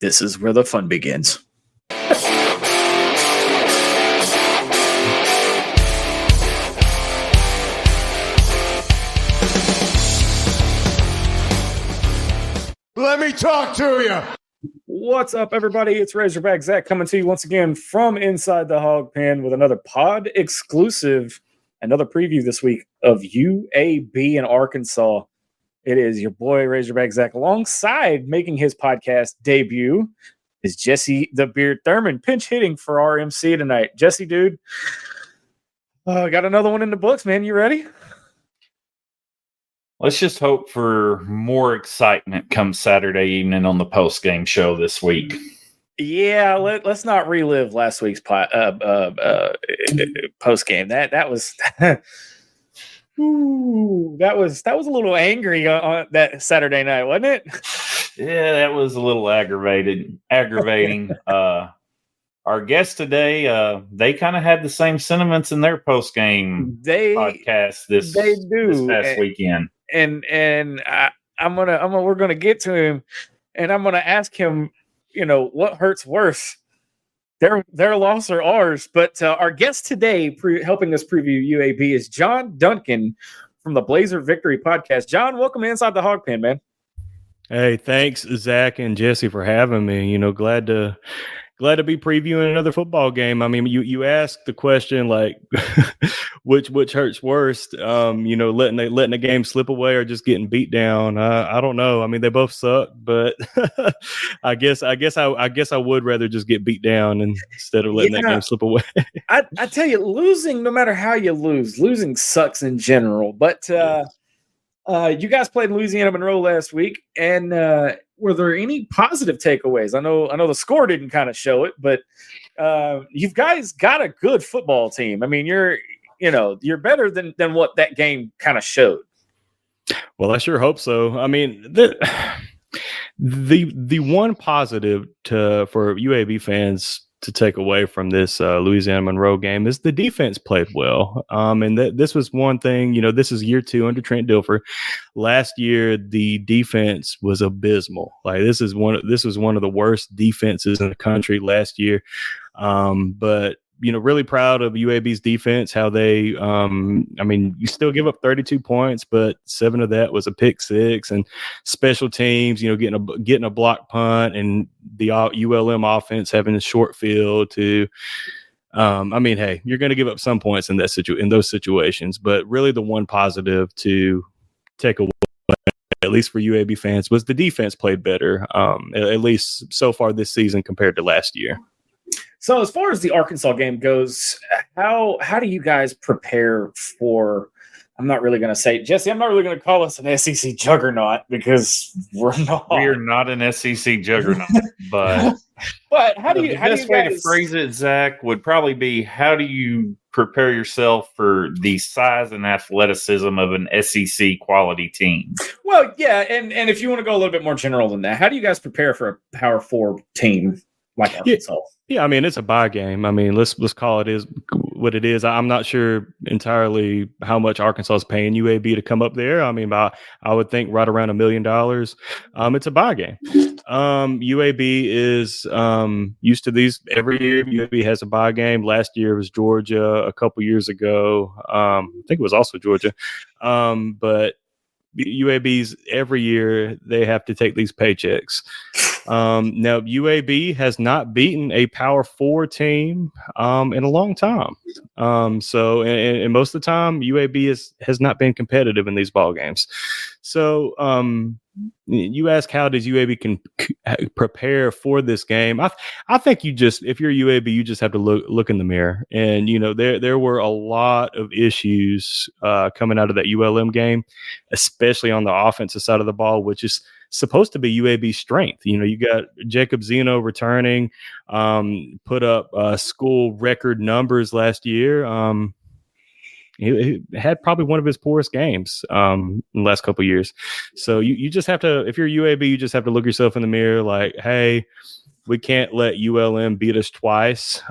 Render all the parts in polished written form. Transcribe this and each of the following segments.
This is where the fun begins. Let me talk to you. What's up, everybody? It's Razorback Zach coming to you once again from inside the hog pen with another pod exclusive, another preview this week of UAB in Arkansas. It is your boy Razorback Zach alongside making his podcast debut is Jesse the Beard Thurman, pinch hitting for our MC tonight. Jesse, dude, got another one in the books, man. You ready? Let's just hope for more excitement come Saturday evening on the post-game show this week. Yeah, let's not relive last week's post-game. That was that was a little angry on that Saturday night, wasn't it? Yeah, that was a little aggravating. Our guests today, they kind of had the same sentiments in their post-game podcast this past weekend. And we're gonna get to him, and I'm gonna ask him, what hurts worse, their loss or ours. But our guest today, helping us preview UAB, is Duncan from the Blazer Victory Podcast. John, welcome to Inside the Hog Pen, man. Hey, thanks, Zach and Jesse, for having me. Glad to be previewing another football game. I mean, you asked the question like, which hurts worst? Letting the game slip away or just getting beat down. I don't know. I mean, they both suck, but I guess I would rather just get beat down instead of letting that game slip away. I tell you, losing, no matter how you losing sucks in general. But you guys played Louisiana Monroe last week, and were there any positive takeaways? I know the score didn't kind of show it, but you guys got a good football team. I mean, you're better than what that game kind of showed. Well, I sure hope so. I mean, the one positive for UAB fans to take away from this Louisiana Monroe game is the defense played well. And this was one thing, this is year 2 under Trent Dilfer. Last year, the defense was abysmal. Like this was one of the worst defenses in the country last year. But really proud of UAB's defense, how they, you still give up 32 points, but 7 of that was a pick 6, and special teams, getting a block punt, and the ULM offense having a short field to, hey, you're going to give up some points in those situations, but really the one positive to take away, at least for UAB fans, was the defense played better, at least so far this season compared to last year. So as far as the Arkansas game goes, how do you guys prepare for – I'm not really going to say – Jesse, I'm not really going to call us an SEC juggernaut because we're not. We are not an SEC juggernaut. But how do you – the best way to phrase it, Zach, would probably be how do you prepare yourself for the size and athleticism of an SEC quality team? Well, yeah, and if you want to go a little bit more general than that, how do you guys prepare for a Power 4 team like Arkansas? Yeah, I mean, it's a bye game. I mean, let's call it what it is. I'm not sure entirely how much Arkansas is paying UAB to come up there. I mean, I would think right around $1 million. It's a bye game. UAB is used to these every year. UAB has a bye game. Last year was Georgia. A couple years ago, I think it was also Georgia. But UAB's every year they have to take these paychecks. Now UAB has not beaten a Power 4 team in a long time. So most of the time UAB has not been competitive in these ball games. So you ask how does UAB can prepare for this game? I think if you're UAB, you just have to look in the mirror, and there were a lot of issues coming out of that ULM game, especially on the offensive side of the ball, which is supposed to be UAB's strength. You got Jacob Zeno returning, put up school record numbers last year. He had probably one of his poorest games in the last couple of years. So you just have to, if you're UAB, you just have to look yourself in the mirror like, hey, we can't let ULM beat us twice.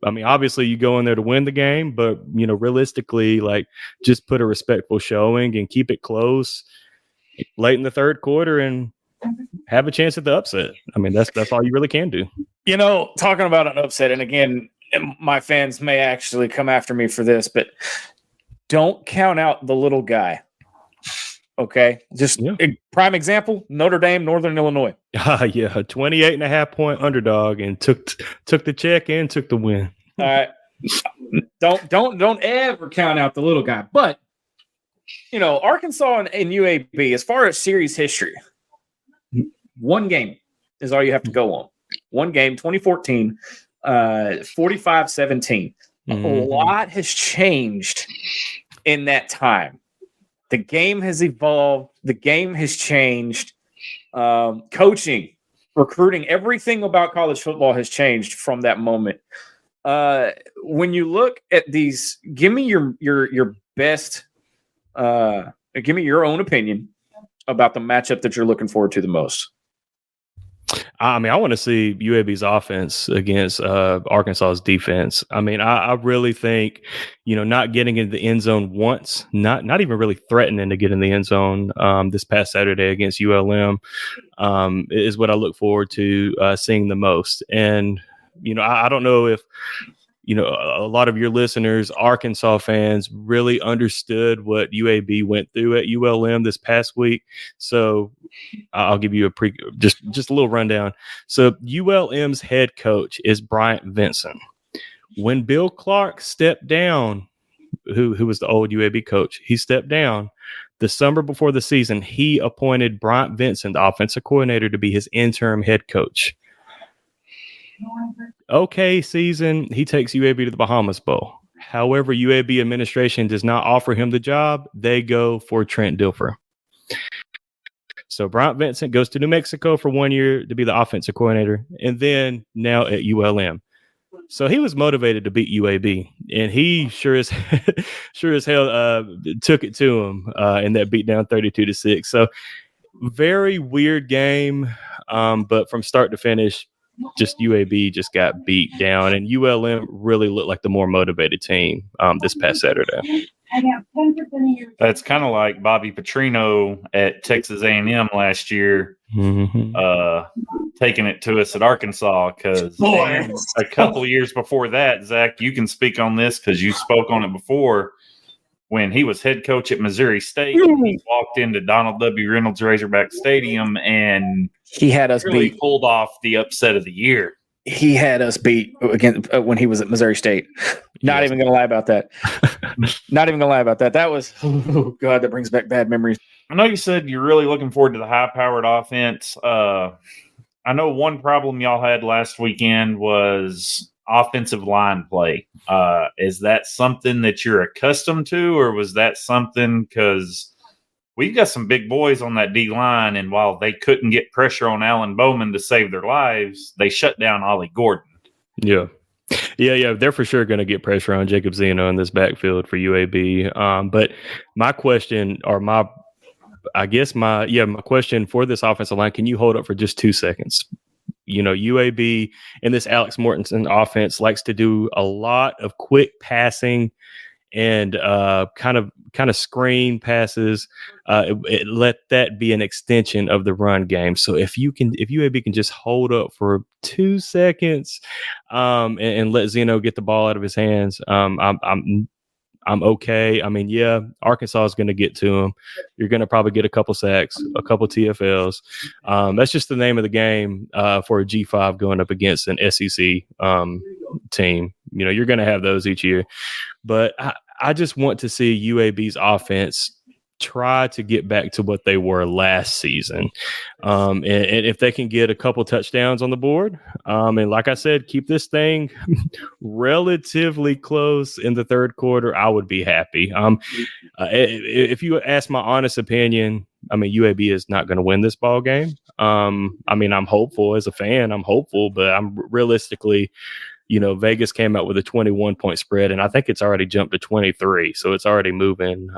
Obviously you go in there to win the game, but realistically, like, just put a respectful showing and keep it close late in the third quarter and have a chance at the upset. I mean, that's all you really can do. Talking about an upset, and again, my fans may actually come after me for this, but don't count out the little guy. Okay, just a prime example: Notre Dame, Northern Illinois. 28.5 point underdog, and took the check and took the win. All right, don't ever count out the little guy. But Arkansas and UAB, as far as series history, one game is all you have to go on. One game, 2014, 45-17. A lot has changed in that time. The game has evolved. The game has changed. Coaching, recruiting, everything about college football has changed from that moment. When you look at these, give me your best. Give me your own opinion about the matchup that you're looking forward to the most. I mean, I want to see UAB's offense against Arkansas's defense. I mean, I really think, not getting into the end zone once, not even really threatening to get in the end zone this past Saturday against ULM is what I look forward to seeing the most. And, I don't know if, a lot of your listeners, Arkansas fans, really understood what UAB went through at ULM this past week. So I'll give you just a little rundown. So ULM's head coach is Bryant Vincent. When Bill Clark stepped down, who was the old UAB coach, he stepped down the summer before the season. He appointed Bryant Vincent, the offensive coordinator, to be his interim head coach. Okay, season, he takes UAB to the Bahamas Bowl. However, UAB administration does not offer him the job. They go for Trent Dilfer. So Bryant Vincent goes to New Mexico for 1 year to be the offensive coordinator, and then now at ULM. So he was motivated to beat UAB, and he sure as hell took it to him in that beatdown 32-6. So very weird game, but from start to finish, just UAB just got beat down, and ULM really looked like the more motivated team this past Saturday. That's kind of like Bobby Petrino at Texas A&M last year, taking it to us at Arkansas, because a couple of years before that, Zach, you can speak on this because you spoke on it before. When he was head coach at Missouri State, he walked into Donald W. Reynolds Razorback Stadium and he had us really beat. Pulled off the upset of the year. He had us beat again when he was at Missouri State. Not even going to lie about that. Not even going to lie about that. That was, oh God, that brings back bad memories. I know you said you're really looking forward to the high-powered offense. I know one problem y'all had last weekend was offensive line play. Is that something that you're accustomed to, or was that something because we've got some big boys on that D line, and while they couldn't get pressure on Alan Bowman to save their lives, they shut down Ollie Gordon. Yeah. They're for sure going to get pressure on Jacob Zeno in this backfield for UAB. But my question, or my question for this offensive line, can you hold up for just 2 seconds? UAB and this Alex Mortensen offense likes to do a lot of quick passing and kind of screen passes. Let that be an extension of the run game. So if UAB can just hold up for 2 seconds and let Zeno get the ball out of his hands, I'm okay. I mean, Arkansas is going to get to him. You're going to probably get a couple sacks, a couple TFLs. That's just the name of the game for a G5 going up against an SEC team. You're going to have those each year. But I just want to see UAB's offense try to get back to what they were last season. And if they can get a couple touchdowns on the board, and like I said, keep this thing relatively close in the third quarter, I would be happy. If you ask my honest opinion, I mean, UAB is not going to win this ball game. I mean, I'm hopeful as a fan, but I'm realistically, Vegas came out with a 21-point spread, and I think it's already jumped to 23. So it's already moving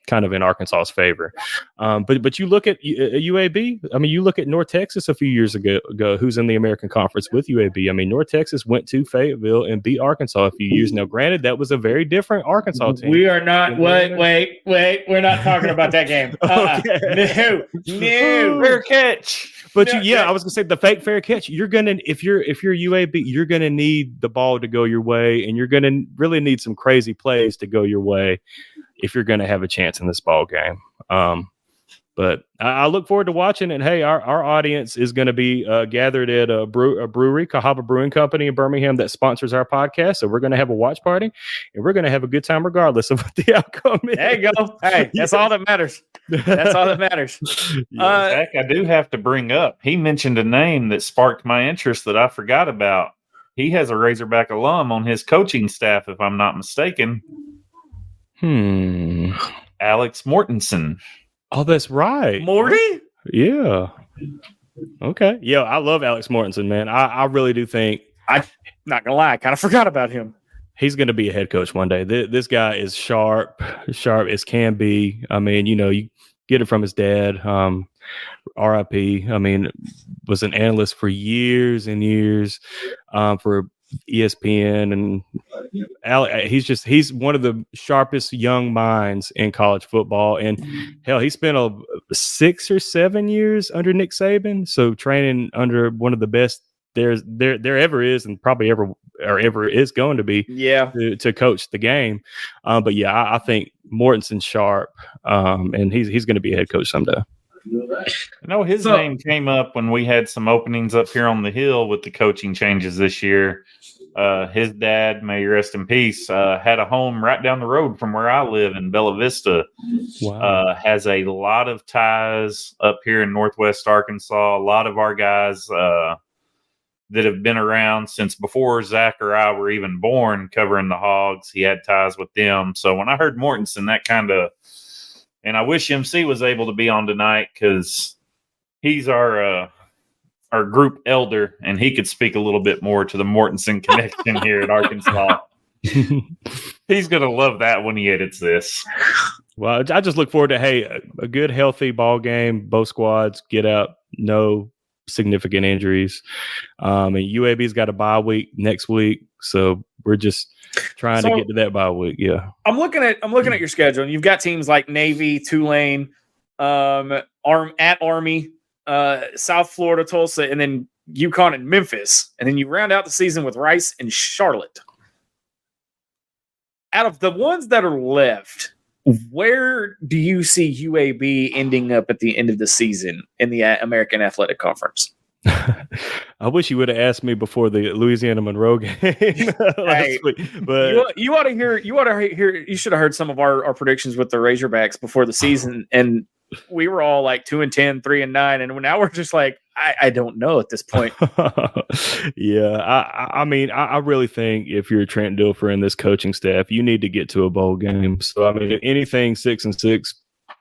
kind of in Arkansas's favor. But you look at UAB. I mean, you look at North Texas a few years ago, who's in the American Conference with UAB. I mean, North Texas went to Fayetteville and beat Arkansas a few years. Now, granted, that was a very different Arkansas team. We are not. Wait. We're not talking about that game. No. Fair catch. But I was gonna say the fake fair catch. You're gonna if you're UAB, you're gonna need the ball to go your way, and you're gonna really need some crazy plays to go your way if you're gonna have a chance in this ball game. But I look forward to watching. And hey, our audience is going to be gathered at a brewery, Cahaba Brewing Company in Birmingham, that sponsors our podcast. So we're going to have a watch party, and we're going to have a good time regardless of what the outcome is. There you go. Hey, that's all that matters. That's all that matters. In fact, I do have to bring up, he mentioned a name that sparked my interest that I forgot about. He has a Razorback alum on his coaching staff, if I'm not mistaken. Alex Mortensen. Oh, that's right. Morty? Yeah. Okay. Yeah, I love Alex Mortensen, man. I really do think. I'm not going to lie. I kind of forgot about him. He's going to be a head coach one day. This guy is sharp as can be. I mean, you get it from his dad. RIP. I mean, was an analyst for years and years for ESPN, and he's one of the sharpest young minds in college football. And hell, he spent 6 or 7 years under Nick Saban, so training under one of the best there ever is, and probably ever is going to be. To coach the game. But yeah, I think Mortensen's sharp, and he's going to be a head coach someday. I know his name came up when we had some openings up here on the Hill with the coaching changes this year. His dad, may he rest in peace, had a home right down the road from where I live in Bella Vista. Wow. Has a lot of ties up here in Northwest Arkansas. A lot of our guys that have been around since before Zach or I were even born covering the Hogs. He had ties with them. So when I heard Mortensen, that kind of... And I wish MC was able to be on tonight because he's our group elder, and he could speak a little bit more to the Mortensen connection here at Arkansas. He's going to love that when he edits this. Well, I just look forward to, a good, healthy ball game. Both squads get out, no significant injuries. And UAB's got a bye week next week, so we're just trying to get to that bye week. Yeah, I'm looking at your schedule, and you've got teams like Navy, Tulane, at Army, South Florida, Tulsa, and then UConn and Memphis, and then you round out the season with Rice and Charlotte. Out of the ones that are left, where do you see UAB ending up at the end of the season in the American Athletic Conference? I wish you would have asked me before the Louisiana Monroe game last week. But you ought to hear. You should have heard some of our predictions with the Razorbacks before the season, and we were all like 2-10, 3-9, and now we're just like, I don't know at this point. Yeah, I mean, I really think if you're Trent Dilfer and this coaching staff, you need to get to a bowl game. So I mean, anything 6-6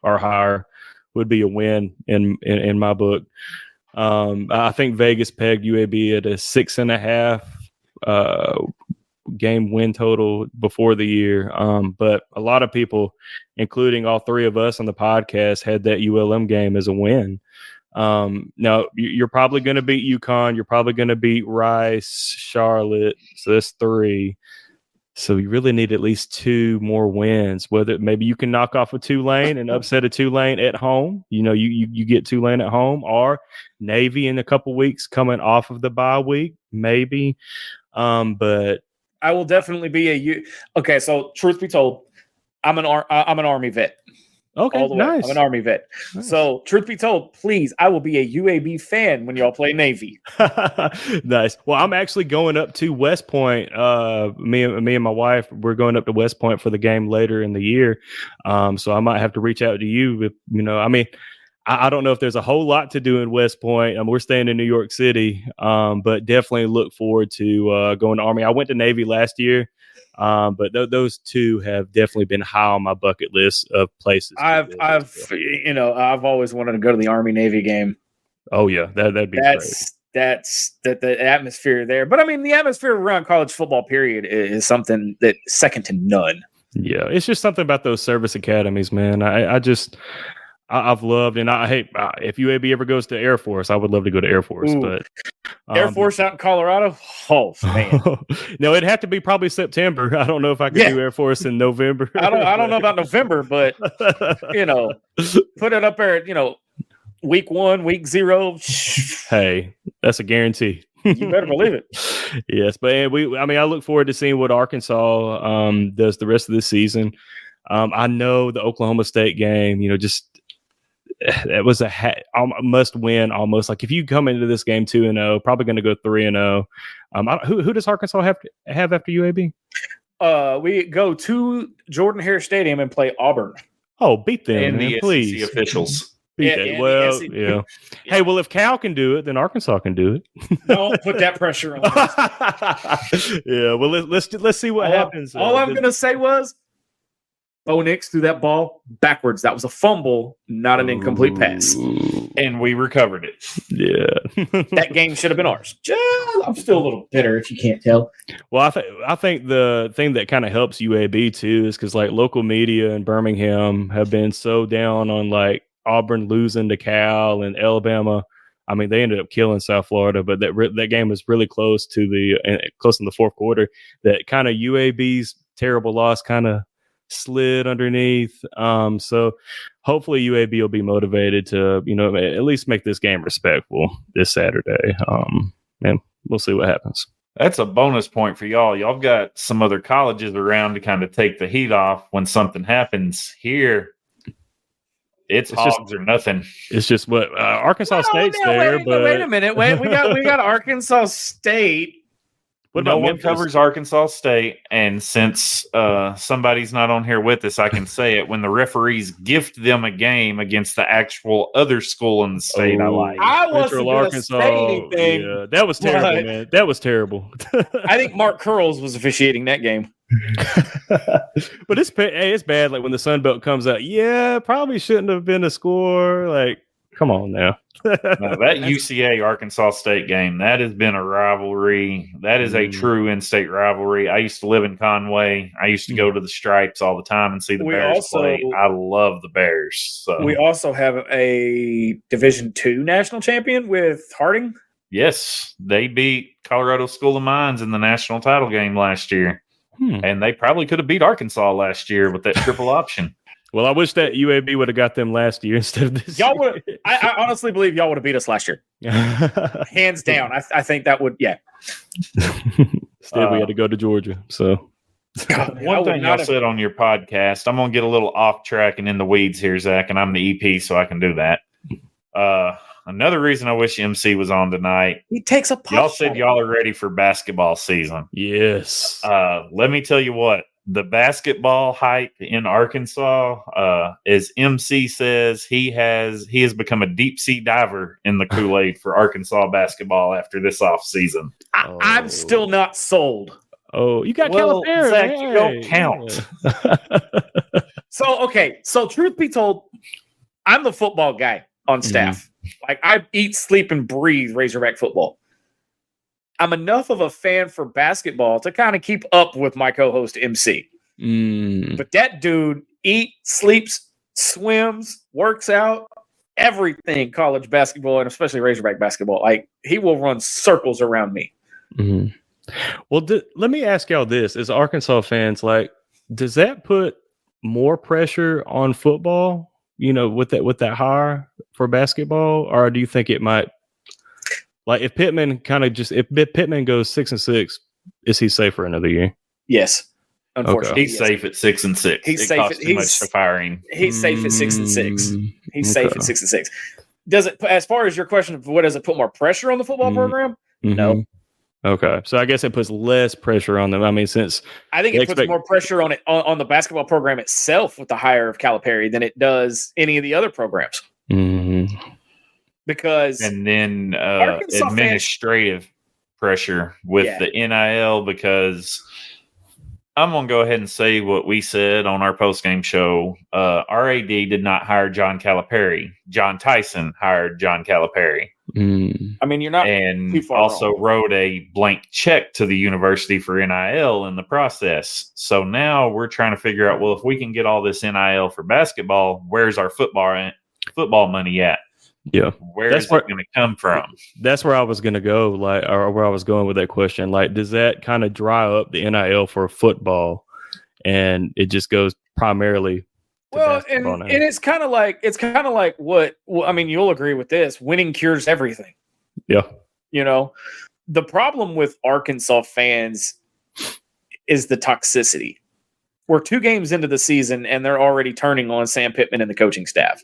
or higher would be a win in my book. I think Vegas pegged UAB at a 6.5 game win total before the year. But a lot of people, including all three of us on the podcast, had that ULM game as a win. Now you're probably going to beat UConn. You're probably going to beat Rice, Charlotte. So that's 3. So you really need at least 2 more wins. Whether maybe you can knock off a Tulane and upset a Tulane at home. You get Tulane at home, or Navy in a couple weeks coming off of the bye week, maybe. But I will definitely be okay. So truth be told, I'm an Army vet. Okay, nice. I'm an Army vet. Nice. So, truth be told, please, I will be a UAB fan when y'all play Navy. Nice. Well, I'm actually going up to West Point. Me and my wife, we're going up to West Point for the game later in the year. So I might have to reach out to you. If, I mean, I don't know if there's a whole lot to do in West Point. We're staying in New York City, but definitely look forward to going to Army. I went to Navy last year. But those 2 have definitely been high on my bucket list of places. I've always wanted to go to the Army Navy game. Oh yeah, that'd be great. That's the atmosphere there. But I mean, the atmosphere around college football period is something that second to none. Yeah, it's just something about those service academies, man. I've loved, and I hate if UAB ever goes to Air Force, I would love to go to Air Force, Ooh. but Air Force out in Colorado. Oh man, no, it'd have to be probably September. I don't know if I could do Air Force in November. I don't know about November, but put it up there. Week 1, week 0. Hey, that's a guarantee. You better believe it. Yes, but I look forward to seeing what Arkansas does the rest of this season. I know the Oklahoma State game, it was a must win almost. Like if you come into this game 2-0, probably going to go 3-0. Who does Arkansas have after UAB? We go to Jordan-Hare Stadium and play Auburn. Oh, beat them, and man, the please. SEC officials. Well, yeah. Hey, well, if Cal can do it, then Arkansas can do it. Don't put that pressure on us. Yeah, well, let's see what happens. All I'm gonna say was, Bo Nix threw that ball backwards. That was a fumble, not an incomplete pass, and we recovered it. Yeah, that game should have been ours. I'm still a little bitter, if you can't tell. Well, I think the thing that kind of helps UAB too is because like local media in Birmingham have been so down on like Auburn losing to Cal and Alabama. I mean, they ended up killing South Florida, but that game was really close in the fourth quarter. That kind of UAB's terrible loss kind of slid underneath. So hopefully UAB will be motivated to, at least make this game respectful this Saturday. And we'll see what happens. That's a bonus point for y'all. Y'all got some other colleges around to kind of take the heat off when something happens. Here, it's hogs or nothing. It's just what Arkansas State's there. But wait a minute. We got Arkansas State. No one covers Arkansas State, and since somebody's not on here with us, I can say it. When the referees gift them a game against the actual other school in the state, I wasn't going to say anything. Yeah, that was terrible, man. That was terrible. I think Mark Curls was officiating that game. But it's bad. Like when the Sun Belt comes out, probably shouldn't have been a score. Like, come on now. That UCA Arkansas State game, that has been a rivalry. That is a true in-state rivalry. I used to live in Conway. I used to go to the Stripes all the time and see the Bears play. I love the Bears. So. We also have a Division II national champion with Harding. Yes, they beat Colorado School of Mines in the national title game last year. And they probably could have beat Arkansas last year with that triple option. Well, I wish that UAB would have got them last year instead of this. I honestly believe y'all would have beat us last year. Hands down. I think that would, Still, we had to go to Georgia. So, one thing y'all said on your podcast, I'm going to get a little off track and in the weeds here, Zach, and I'm the EP, so I can do that. Another reason I wish MC was on tonight. He takes a pop. Y'all said y'all are ready for basketball season. Yes. Let me tell you what. The basketball hype in Arkansas, as MC says, he has become a deep sea diver in the Kool-Aid for Arkansas basketball after this offseason. I'm still not sold. Oh, you got Calipari. Zach, you don't count. So truth be told, I'm the football guy on staff. Like I eat, sleep, and breathe Razorback football. I'm enough of a fan for basketball to kind of keep up with my co-host MC. But that dude eats, sleeps, swims, works out, everything college basketball, and especially Razorback basketball. Like he will run circles around me. Well, let me ask y'all this: as Arkansas fans, like, does that put more pressure on football? With that hire for basketball, or do you think it might? Like if Pittman goes 6-6, is he safe for another year? Yes, unfortunately, he's safe at 6-6. He's safe. Too much to firing. He's safe at 6-6. He's safe at 6-6. Does it? As far as your question of what does it put more pressure on the football program? No. Okay, so I guess it puts less pressure on them. I mean, since I think it puts more pressure on it on the basketball program itself with the hire of Calipari than it does any of the other programs. Because and then administrative pressure with the NIL, because I'm going to go ahead and say what we said on our post-game show. RAD did not hire John Calipari. John Tyson hired John Calipari. I mean, you're not and too far also wrong. wrote a blank check to the university for NIL in the process. So now we're trying to figure out, well, if we can get all this NIL for basketball, where's our football money at? Yeah. Where is it going to come from? That's where I was going to go, or where I was going with that question. Like, does that kind of dry up the NIL for football, and it just goes primarily to basketball now? And it's kind of like what? Well, I mean, you'll agree with this: winning cures everything. Yeah. You know, the problem with Arkansas fans is the toxicity. We're 2 games into the season, and they're already turning on Sam Pittman and the coaching staff.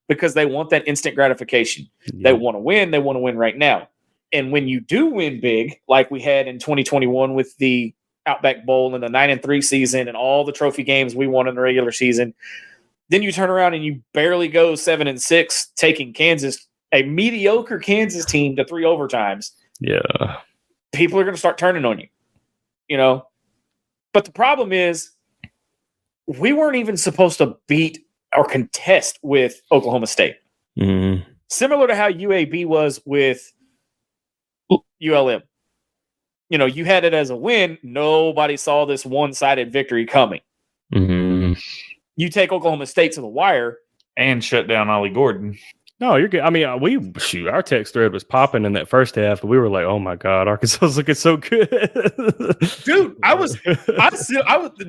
Because they want that instant gratification. Yeah. They want to win. They want to win right now. And when you do win big, like we had in 2021 with the Outback Bowl and the 9-3 season and all the trophy games we won in the regular season, then you turn around and you barely go 7-6, taking Kansas, a mediocre Kansas team, to 3 overtimes. Yeah. People are going to start turning on you, you know? But the problem is we weren't even supposed to beat or contest with Oklahoma State. Mm-hmm. Similar to how UAB was with ULM. You know, you had it as a win. Nobody saw this one-sided victory coming. Mm-hmm. You take Oklahoma State to the wire. And shut down Ollie Gordon. No, you're good. I mean, our text thread was popping in that first half, and we were like, "Oh my God, Arkansas is looking so good." Dude, I was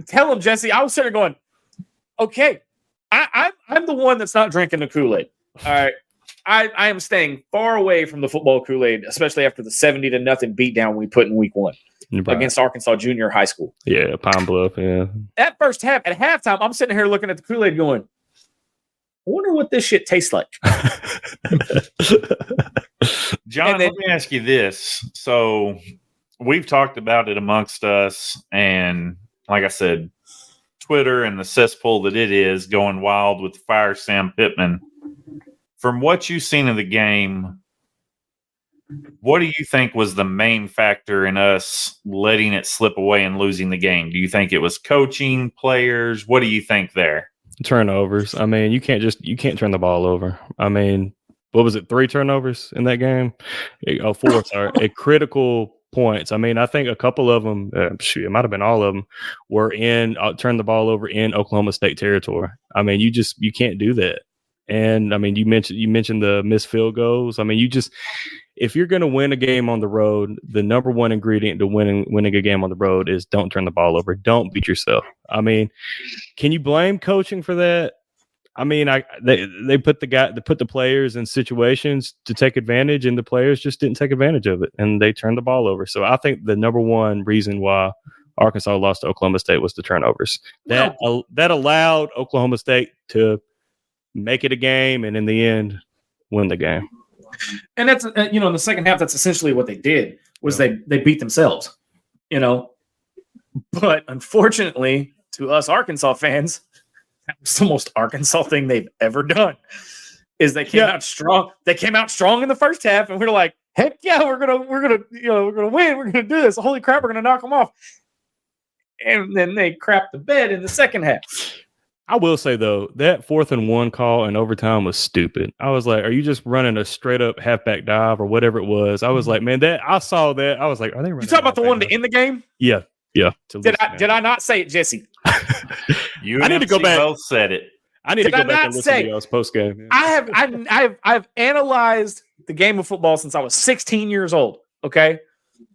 telling Jesse, I was sitting there going, okay, I'm the one that's not drinking the Kool-Aid. All right. I am staying far away from the football Kool-Aid, especially after the 70-0 beatdown we put in week 1 against Arkansas Junior High School. Yeah, Pine Bluff, yeah. That first half, at halftime, I'm sitting here looking at the Kool-Aid going, I wonder what this shit tastes like. John, let me ask you this. So we've talked about it amongst us, and like I said, Twitter and the cesspool that it is going wild with Fire Sam Pittman. From what you've seen of the game, what do you think was the main factor in us letting it slip away and losing the game? Do you think it was coaching, players? What do you think there? Turnovers. I mean, you can't turn the ball over. I mean, what was it? 3 turnovers in that game? 4, sorry. At critical points. I mean, I think a couple of them, it might have been all of them, were turn the ball over in Oklahoma State territory. I mean, you can't do that. And I mean, you mentioned the missed field goals. I mean, if you're going to win a game on the road, the number one ingredient to winning a game on the road is don't turn the ball over. Don't beat yourself. I mean, can you blame coaching for that? I mean, they put the players in situations to take advantage, and the players just didn't take advantage of it, and they turned the ball over. So I think the number one reason why Arkansas lost to Oklahoma State was the turnovers. That allowed Oklahoma State to make it a game, and in the end, win the game. And that's in the second half, that's essentially what they did was they beat themselves, But unfortunately, to us Arkansas fans, that was the most Arkansas thing they've ever done. Is they came out strong. They came out strong in the first half, and we were like, "Heck yeah, we're gonna win. We're gonna do this. Holy crap, we're gonna knock them off." And then they crapped the bed in the second half. I will say, though, that 4th and 1 call in overtime was stupid. I was like, are you just running a straight up halfback dive or whatever it was? I was like, man, I saw that. I was like, are they running? You talking about the one to end the game? Yeah. Did I not say it, Jesse? I need to go back. Both said it. I need to go back and listen to y'all's post game. Yeah. I've analyzed the game of football since I was 16 years old. Okay.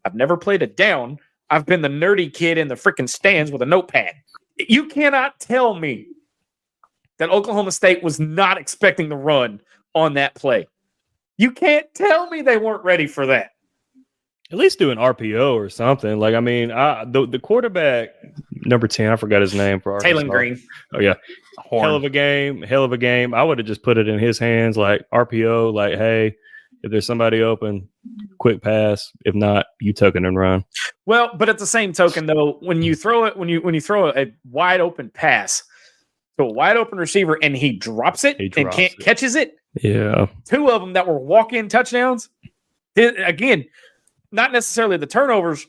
I've never played it down. I've been the nerdy kid in the freaking stands with a notepad. You cannot tell me that Oklahoma State was not expecting the run on that play. You can't tell me they weren't ready for that. At least do an RPO or something. Like, I mean, the quarterback, number 10, I forgot his name for Arkansas. Taylor Green. Oh, yeah. Hell of a game. I would have just put it in his hands, like RPO, like, hey, if there's somebody open, quick pass. If not, you tuck it and run. Well, but at the same token, though, when you throw a wide open pass to a wide open receiver and he drops it and catches it. Yeah. 2 of them that were walk-in touchdowns. Again, not necessarily the turnovers,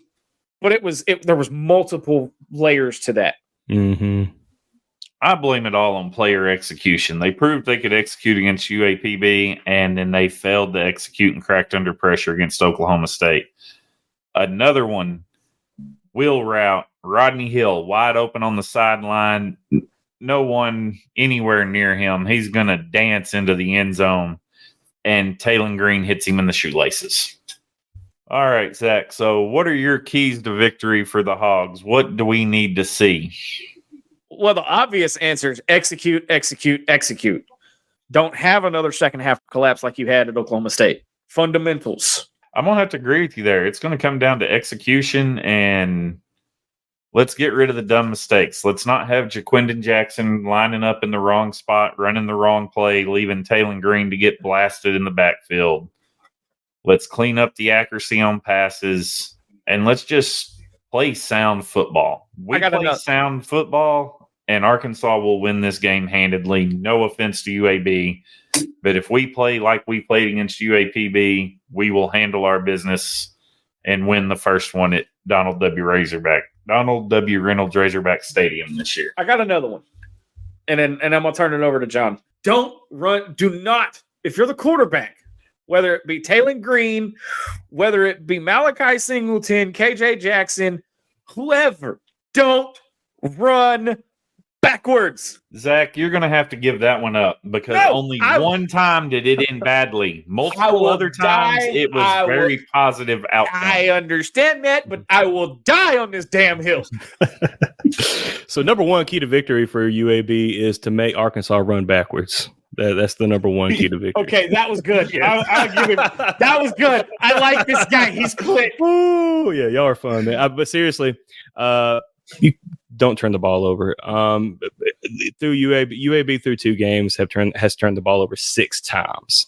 but there was multiple layers to that. Mm-hmm. I blame it all on player execution. They proved they could execute against UAPB, and then they failed to execute and cracked under pressure against Oklahoma State. Another one, wheel route, Rodney Hill, wide open on the sideline. No one anywhere near him. He's going to dance into the end zone, and Taylon Green hits him in the shoelaces. All right, Zach. So what are your keys to victory for the Hogs? What do we need to see? Well, the obvious answer is execute. Don't have another second half collapse like you had at Oklahoma State. Fundamentals. I'm going to have to agree with you there. It's going to come down to execution, and let's get rid of the dumb mistakes. Let's not have Jaquindon Jackson lining up in the wrong spot, running the wrong play, leaving Taylon Green to get blasted in the backfield. Let's clean up the accuracy on passes, and let's just play sound football. We play sound football, and Arkansas will win this game handedly. No offense to UAB, but if we play like we played against UAPB, we will handle our business and win the first one at Donald W. Reynolds Razorback Stadium this year. I got another one, and I'm gonna turn it over to John. Do not. If you're the quarterback, whether it be Taylon Green, whether it be Malachi Singleton, KJ Jackson, whoever, don't run backwards. Zach, you're going to have to give that one up because one time did it end badly. Multiple other times it was very positive outcome. I understand that, but I will die on this damn hill. So number one key to victory for UAB is to make Arkansas run backwards. That's the number one key to victory. Okay, that was good. I'll give him. That was good. I like this guy. He's quick. Ooh, yeah, y'all are fun, man. But seriously, you don't turn the ball over. Through UAB through 2 games has turned the ball over 6 times.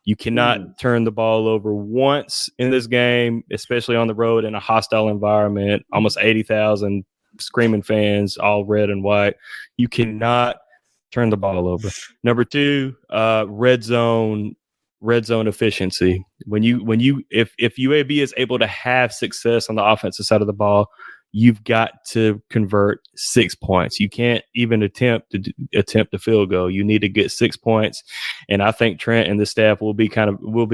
You cannot turn the ball over once in this game, especially on the road in a hostile environment. Almost 80,000 screaming fans, all red and white. You cannot turn the ball over. Number 2, red zone efficiency. If UAB is able to have success on the offensive side of the ball, you've got to convert 6 points. You can't even attempt a field goal. You need to get 6 points. And I think Trent and the staff will be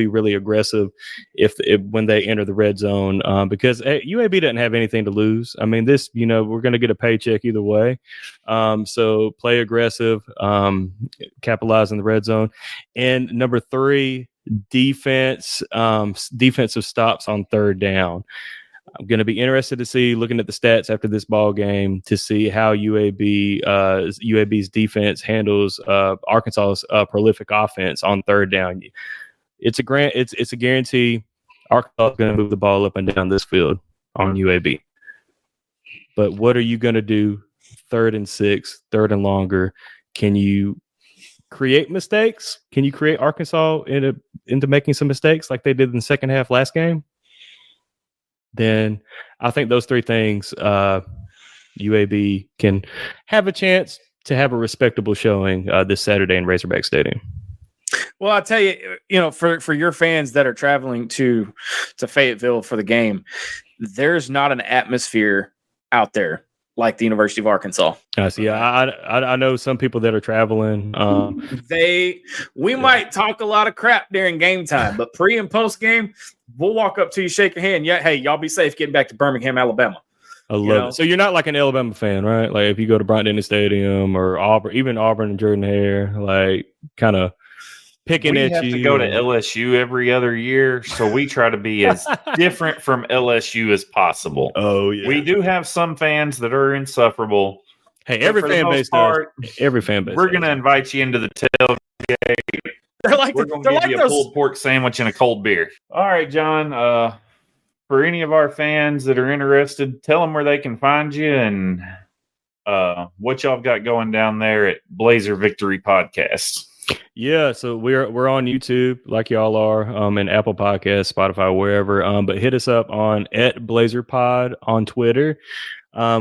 really aggressive if when they enter the red zone, because UAB doesn't have anything to lose. I mean, we're going to get a paycheck either way. So play aggressive, capitalize in the red zone. And number 3, defensive stops on third down. I'm going to be interested to see, looking at the stats after this ball game, to see how UAB's defense handles Arkansas's prolific offense on third down. It's a guarantee Arkansas is going to move the ball up and down this field on UAB. But what are you going to do 3rd and 6, 3rd and longer? Can you create mistakes? Can you create Arkansas into making some mistakes like they did in the second half last game? Then I think those 3 things, UAB can have a chance to have a respectable showing this Saturday in Razorback Stadium. Well, I'll tell you, for your fans that are traveling to Fayetteville for the game, there's not an atmosphere out there like the University of Arkansas. I know some people that are traveling. We might talk a lot of crap during game time, but pre and post game, we'll walk up to you, shake your hand. Yeah, hey, y'all be safe getting back to Birmingham, Alabama. I love it. So you're not like an Alabama fan, right? Like if you go to Bryant-Denny Stadium or Auburn, even Auburn and Jordan Hare, like kind of picking at you. We have to go to LSU every other year, so we try to be as different from LSU as possible. Oh yeah, we do have some fans that are insufferable. Hey, every fan base does. Every fan base. We're going to invite you into the tailgate. We're going to give you a pulled pork sandwich and a cold beer. All right, John. For any of our fans that are interested, tell them where they can find you and what y'all got going down there at Blazer Victory Podcast. Yeah, so we're on YouTube like y'all are, and Apple Podcasts, Spotify, wherever. But hit us up on @BlazerPod on Twitter.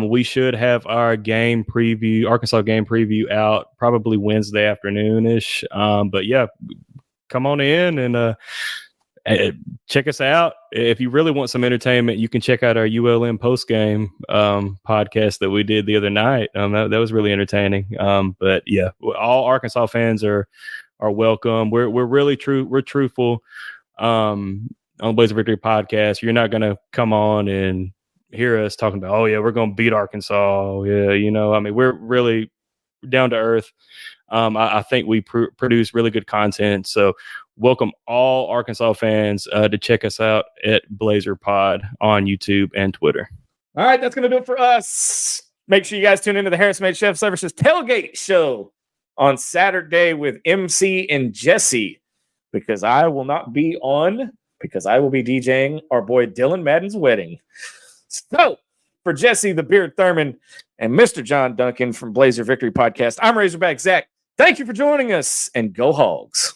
We should have our Arkansas game preview out probably Wednesday afternoon-ish. But yeah, come on in and check us out. If you really want some entertainment, you can check out our ULM postgame podcast that we did the other night. That was really entertaining. But yeah, all Arkansas fans are welcome. We're really true. We're truthful on the Blaze of Victory podcast. You're not going to come on and hear us talking about, oh yeah, we're going to beat Arkansas. Yeah, we're really down to earth. I think we produce really good content. So welcome all Arkansas fans to check us out at Blazer Pod on YouTube and Twitter. All right, that's going to do it for us. Make sure you guys tune into the Harris Made Chef Services Tailgate Show on Saturday with MC and Jesse, because I will not be on, because I will be DJing our boy Dylan Madden's wedding. So, for Jesse the Beard Thurman and Mr. John Duncan from Blazer Victory Podcast, I'm Razorback Zach. Thank you for joining us, and go Hogs.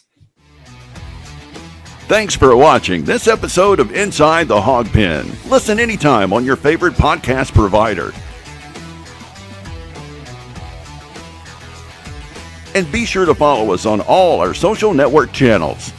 Thanks for watching this episode of Inside the Hog Pen. Listen anytime on your favorite podcast provider. And be sure to follow us on all our social network channels.